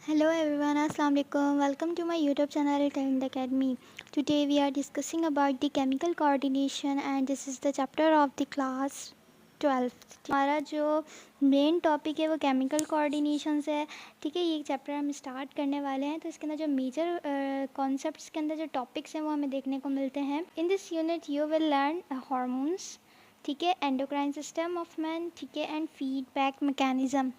Hello everyone, Assalamu alaikum. Welcome to my YouTube channel Talent Academy. Today we are discussing about the chemical coordination and this is the chapter of the class 12th. हमारा जो main topic है वो chemical coordination से है। ठीक है, ये chapter हम स्टार्ट करने वाले हैं। तो इसके अंदर जो मेजर कॉन्सेप्ट्स के अंदर जो टॉपिक्स हैं वो हमें देखने को मिलते हैं। In this unit you will learn hormones, ठीक है, एंडोक्राइन सिस्टम ऑफ मैन, ठीक है, एंड फीडबैक मैकेनिज़्म।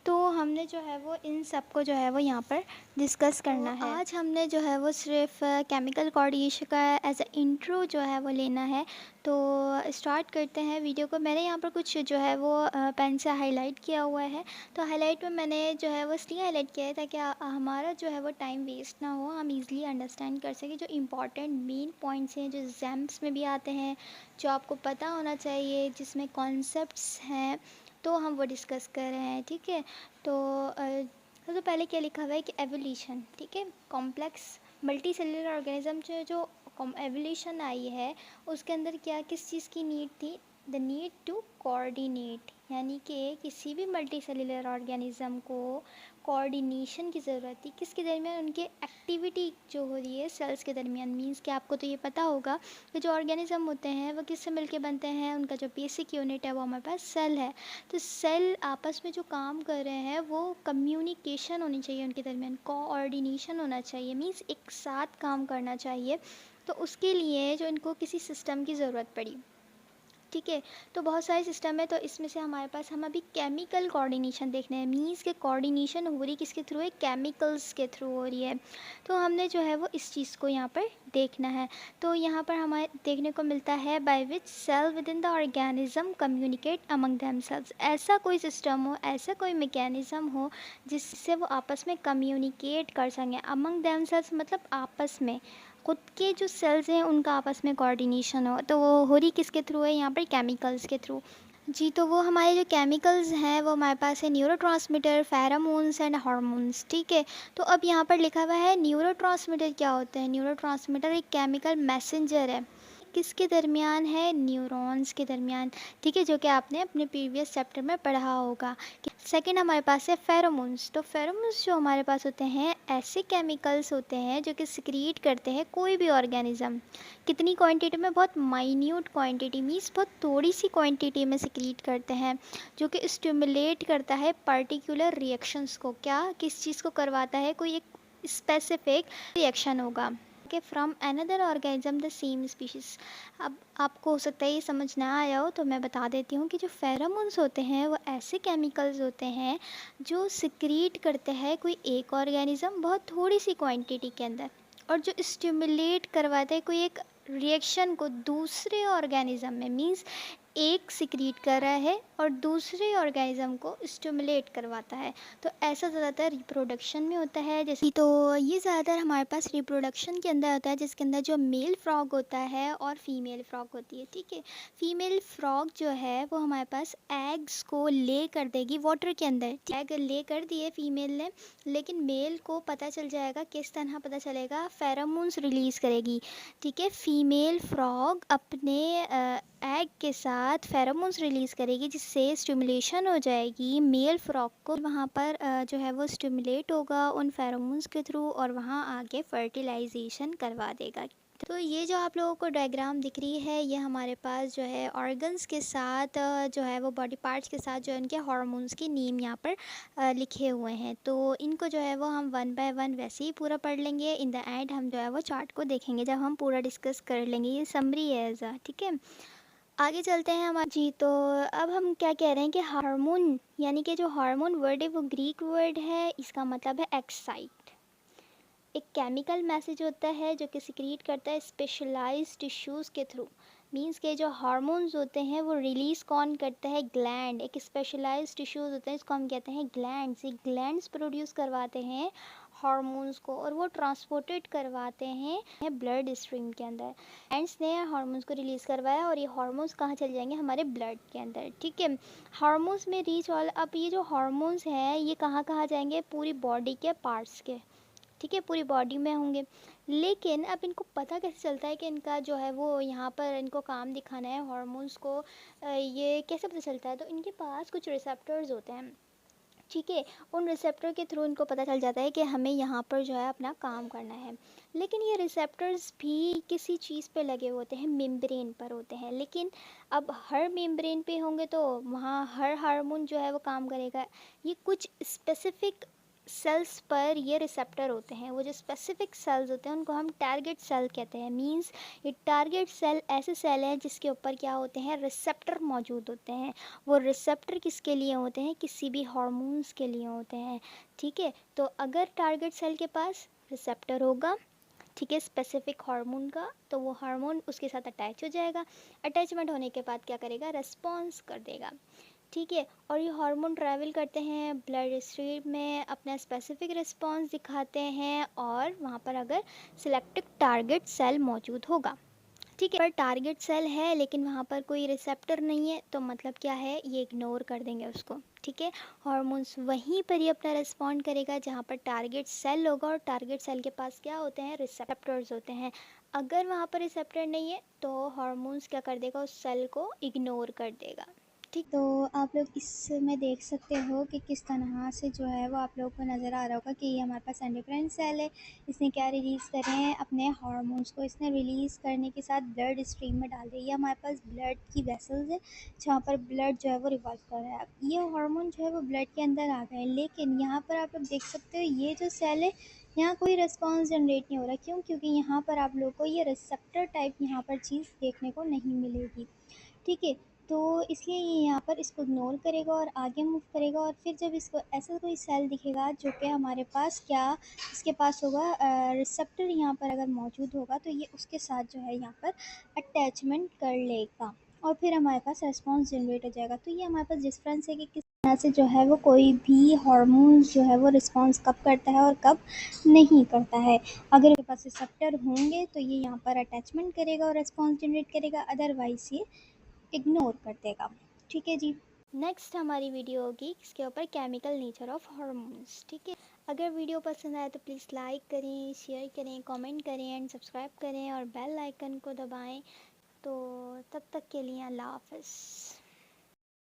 तो हमने जो है वो इन सब को जो है वो यहाँ पर डिस्कस करना है। आज हमने जो है वो सिर्फ केमिकल कोऑर्डिनेशन का एज अ इंट्रो जो है वो लेना है। तो स्टार्ट करते हैं वीडियो को। मैंने यहाँ पर कुछ जो है वो पेन से हाईलाइट किया हुआ है। तो हाईलाइट में मैंने जो है वो इसलिए हाईलाइट किया है ताकि हमारा जो है वो टाइम वेस्ट ना हो, हम इजीली अंडरस्टैंड कर सकें जो इम्पॉर्टेंट मेन पॉइंट्स हैं जो एग्जाम्स में भी आते हैं, जो आपको पता होना चाहिए, जिसमें कॉन्सेप्ट्स हैं, तो हम वो डिस्कस कर रहे हैं। ठीक है, तो सबसे पहले क्या लिखा हुआ है कि एवोल्यूशन, ठीक है, कॉम्प्लेक्स मल्टी सेलुलर ऑर्गेनिज्म जो एवोल्यूशन आई है उसके अंदर क्या किस चीज़ की नीड थी? द नीड टू कोऑर्डिनेट, यानी कि किसी भी मल्टी सेलुलर ऑर्गेनिज्म को कोऑर्डिनेशन की ज़रूरत थी। किसके दरमियान? उनके एक्टिविटी जो हो रही है सेल्स के दरमियान। मींस कि आपको तो ये पता होगा कि जो ऑर्गेनिज्म होते हैं वो किससे मिलके बनते हैं, उनका जो बेसिक यूनिट है वो हमारे पास सेल है। तो सेल आपस में जो काम कर रहे हैं वो कम्युनिकेशन होनी चाहिए, उनके दरमियान कोऑर्डिनेशन होना चाहिए, मींस एक साथ काम करना चाहिए। तो उसके लिए जो इनको किसी सिस्टम की ज़रूरत पड़ी। ठीक है, तो बहुत सारे सिस्टम है, तो इसमें से हमारे पास हम अभी केमिकल कोऑर्डिनेशन देखने हैं। मींस के कोऑर्डिनेशन हो रही किसके थ्रू है? केमिकल्स के थ्रू हो रही है। तो हमने जो है वो इस चीज़ को यहाँ पर देखना है। तो यहाँ पर हमें देखने को मिलता है by which cell within the organism communicate among themselves. ऐसा कोई सिस्टम हो, ऐसा कोई मैकेनिज़्म हो जिससे वो आपस में कम्युनिकेट कर सकें। अमंग देमसेल्व्स मतलब आपस में खुद के जो सेल्स हैं उनका आपस में कोऑर्डिनेशन हो। तो वो हो रही किसके थ्रू है? यहाँ पर केमिकल्स के थ्रू। जी, तो वो हमारे जो केमिकल्स हैं वो हमारे पास है न्यूरोट्रांसमीटर, फेरोमोन्स एंड हार्मोन्स। ठीक है, तो अब यहाँ पर लिखा हुआ है न्यूरोट्रांसमीटर क्या होता है? न्यूरोट्रांसमीटर एक केमिकल मैसेंजर है। किसके दरमियान है? न्यूरॉन्स के दरमियान। ठीक है, जो कि आपने अपने प्रीवियस चैप्टर में पढ़ा होगा। सेकंड हमारे पास है फेरोमोन्स। तो फेरोमोन्स जो हमारे पास होते हैं ऐसे केमिकल्स होते हैं जो कि सिक्रीट करते हैं कोई भी ऑर्गेनिज्म। कितनी क्वांटिटी में? बहुत माइन्यूट क्वांटिटी, मीन्स बहुत थोड़ी सी क्वांटिटी में सिक्रीट करते हैं, जो कि स्टिमुलेट करता है पर्टिकुलर रिएक्शंस को। क्या किस चीज़ को करवाता है? कोई एक स्पेसिफिक रिएक्शन होगा के from another organism the same species. अब आपको हो सकता है ये समझ ना आया हो, तो मैं बता देती हूँ कि जो फेरोमोन्स होते हैं वो ऐसे केमिकल्स होते हैं जो सिक्रीट करते हैं कोई एक ऑर्गेनिज्म बहुत थोड़ी सी क्वांटिटी के अंदर, और जो स्टिमुलेट करवाते हैं कोई एक रिएक्शन को दूसरे ऑर्गेनिज्म में। मींस एक सिक्रीट कर रहा है और दूसरे ऑर्गेनिज्म को स्टिमुलेट करवाता है। तो ऐसा ज़्यादातर रिप्रोडक्शन में होता है। जैसे तो ये ज़्यादातर हमारे पास रिप्रोडक्शन के अंदर होता है, जिसके अंदर जो मेल फ्रॉग होता है और फीमेल फ्रॉग होती है। ठीक है, फीमेल फ्रॉग जो है वो हमारे पास एग्स को ले कर देगी वाटर के अंदर। एग ले कर दिए फीमेल ने, लेकिन मेल को पता चल जाएगा। किस तरह पता चलेगा? फेरोमोन्स रिलीज़ करेगी। ठीक है, फीमेल फ्रॉग अपने एग के साथ फेरोमोन्स रिलीज़ करेगी, जिससे स्टिमुलेशन हो जाएगी मेल फ्रॉग को। वहाँ पर जो है वो स्टिमुलेट होगा उन फेरोमोन्स के थ्रू और वहाँ आगे फर्टिलाइजेशन करवा देगा। तो ये जो आप लोगों को डायग्राम दिख रही है ये हमारे पास जो है ऑर्गन्स के साथ जो है वो बॉडी पार्ट्स के साथ जो इनके हार्मोन्स की नेम यहाँ पर लिखे हुए हैं। तो इनको जो है वो हम वन बाय वन वैसे ही पूरा पढ़ लेंगे। इन द एंड हम जो है वो चार्ट को देखेंगे जब हम पूरा डिस्कस कर लेंगे। ये समरी है ऐसा। ठीक है, आगे चलते हैं हमारे। जी, तो अब हम क्या कह रहे हैं कि हार्मोन, यानी कि जो हार्मोन वर्ड है वो ग्रीक वर्ड है, इसका मतलब है एक्साइट। एक केमिकल मैसेज होता है जो कि सिक्रीट करता है स्पेशलाइज्ड टिश्यूज़ के थ्रू। मींस के जो हार्मोन्स होते हैं वो रिलीज़ कौन करता है? ग्लैंड। एक स्पेशलाइज्ड टिश्यूज़ होते हैं, इसको हम कहते हैं ग्लैंड्स। ये ग्लैंड्स प्रोड्यूस करवाते हैं हार्मोन्स को और वो ट्रांसपोर्टेड करवाते हैं ब्लड स्ट्रीम के अंदर। ग्लैंड्स ने हार्मोन्स को रिलीज़ करवाया और ये हार्मोन्स कहाँ चले जाएंगे? हमारे ब्लड के अंदर। ठीक है, हार्मोन्स में रीच ऑल। अब ये जो हार्मोन्स हैं ये कहाँ कहाँ जाएंगे? पूरी बॉडी के पार्ट्स के। ठीक है, पूरी बॉडी में होंगे। लेकिन अब इनको पता कैसे चलता है कि इनका जो है वो यहाँ पर इनको काम दिखाना है हार्मोन्स को? ये कैसे पता चलता है? तो इनके पास कुछ रिसेप्टर्स होते हैं। ठीक है, उन रिसेप्टर के थ्रू उनको पता चल जाता है कि हमें यहाँ पर जो है अपना काम करना है। लेकिन ये रिसेप्टर्स भी किसी चीज़ पे लगे होते हैं, मेम्ब्रेन पर होते हैं। लेकिन अब हर मेम्ब्रेन पे होंगे तो वहाँ हर हार्मोन जो है वो काम करेगा। ये कुछ स्पेसिफिक सेल्स पर ये रिसेप्टर होते हैं। वो जो स्पेसिफिक सेल्स होते हैं उनको हम टारगेट सेल कहते हैं। मींस ये टारगेट सेल ऐसे सेल हैं जिसके ऊपर क्या होते हैं, रिसेप्टर मौजूद होते हैं। वो रिसेप्टर किसके लिए होते हैं, किसी भी हार्मोन्स के लिए होते हैं। ठीक है, तो अगर टारगेट सेल के पास रिसेप्टर होगा, ठीक है, स्पेसिफिक हार्मोन का, तो वो हार्मोन उसके साथ अटैच हो जाएगा। अटैचमेंट होने के बाद क्या करेगा, रेस्पॉन्स कर देगा। ठीक है, और ये हार्मोन ट्रैवल करते हैं ब्लड स्ट्रीम में, अपना स्पेसिफिक रिस्पॉन्स दिखाते हैं, और वहाँ पर अगर सिलेक्टेड टारगेट सेल मौजूद होगा, ठीक है, पर टारगेट सेल है लेकिन वहाँ पर कोई रिसेप्टर नहीं है, तो मतलब क्या है, ये इग्नोर कर देंगे उसको। ठीक है, हार्मोन्स वहीं पर ही अपना रिस्पॉन्ड करेगा जहाँ पर टारगेट सेल होगा, और टारगेट सेल के पास क्या होते हैं, रिसेप्टर्स होते हैं। अगर वहाँ पर रिसेप्टर नहीं है तो हार्मोन्स क्या कर देगा, उस सेल को इग्नोर कर देगा। ठीक, तो आप लोग इसमें देख सकते हो कि किस तरह से जो है वो आप लोगों को नज़र आ रहा होगा कि ये हमारे पास एंडोक्राइन सेल है। इसने क्या रिलीज़ करे हैं, अपने हार्मोन्स को इसने रिलीज़ करने के साथ ब्लड स्ट्रीम में डाल दिया। ये हमारे पास ब्लड की वेसल्स है जहाँ पर ब्लड जो है वो रिवॉल्व कर रहा है। ये हार्मोन जो है वो ब्लड के अंदर आ गए, लेकिन यहाँ पर आप लोग देख सकते हो ये जो सेल है यहाँ कोई रिस्पॉन्स जनरेट नहीं हो रहा। क्यों? क्योंकि यहाँ पर आप लोगों को ये रिसेप्टर टाइप यहाँ पर चीज़ देखने को नहीं मिलेगी। ठीक है, तो इसलिए ये यहाँ पर इसको इग्नोर करेगा और आगे मूव करेगा। और फिर जब इसको ऐसा कोई सेल दिखेगा जो कि हमारे पास क्या, इसके पास होगा रिसेप्टर, यहाँ पर अगर मौजूद होगा तो ये उसके साथ जो है यहाँ पर अटैचमेंट कर लेगा, और फिर हमारे पास रिस्पॉन्स जनरेट हो जाएगा। तो ये हमारे पास डिफरेंस है कि किस तरह से जो है वो कोई भी हार्मोन्स जो है वो रिस्पॉन्स कब करता है और कब नहीं करता है। अगर इसके पास रिसेप्टर होंगे तो ये यहाँ पर अटैचमेंट करेगा और रिस्पॉन्स जनरेट करेगा, अदरवाइज ये इग्नोर कर देगा। ठीक है जी। नेक्स्ट हमारी वीडियो होगी इसके ऊपर, केमिकल नेचर ऑफ हार्मोन्स। ठीक है, अगर वीडियो पसंद आए तो प्लीज़ लाइक करें, शेयर करें, कमेंट करें एंड सब्सक्राइब करें, और बेल आइकन को दबाएं। तो तब तक के लिए अल्लाह हाफ़िज़।